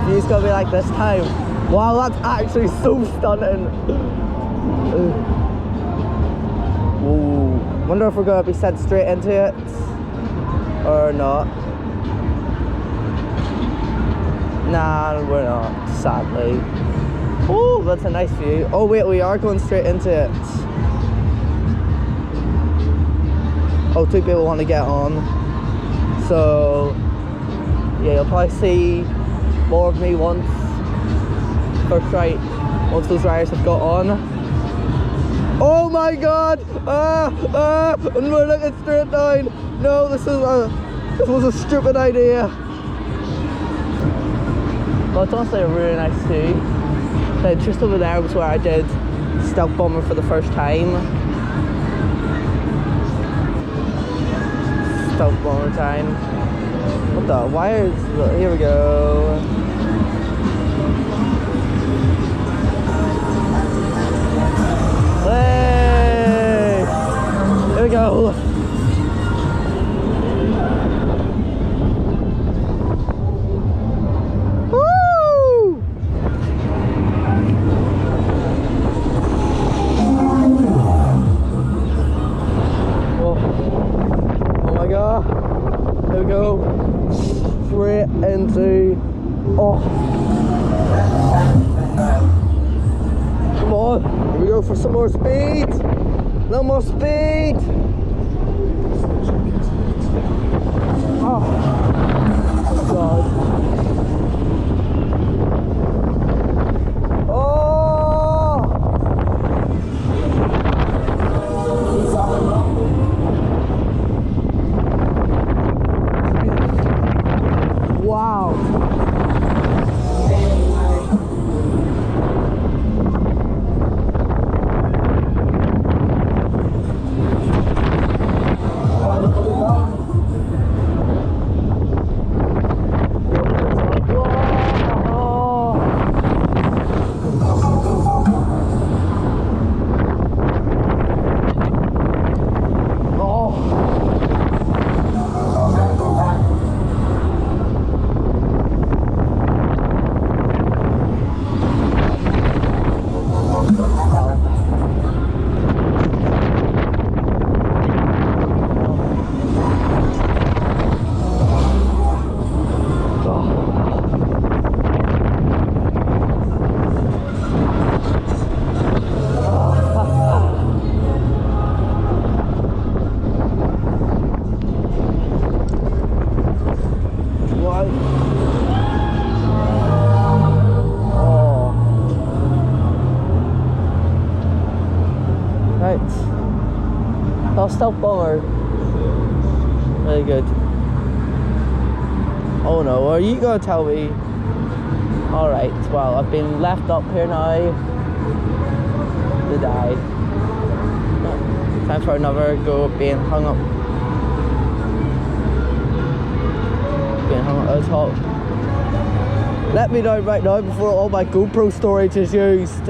view's gonna be like this time. Wow, that's actually so stunning. Whoa. Wonder if we're gonna be sent straight into it or not. Nah, we're not, sadly. Oh, that's a nice view. Oh wait, we are going straight into it. Oh, 2 people want to get on. So, yeah, you'll probably see more of me once those riders have got on. Oh my god! And we're looking straight down. No, this was a stupid idea. Well, it's honestly a really nice view. Just over there was where I did stealth bombing for the first time. Stealth bomber time. What the? Wires? Here we go. Hey! Here we go. There we go, straight into, oh, come on, here we go for some more speed, no more speed, oh god, wow. Oh, stealth bomber. Very good. Oh no, are you gonna tell me? Alright, well, I've been left up here now to die. Time for another go at being hung up. Being hung up at the top. Let me know right now before all my GoPro storage is used.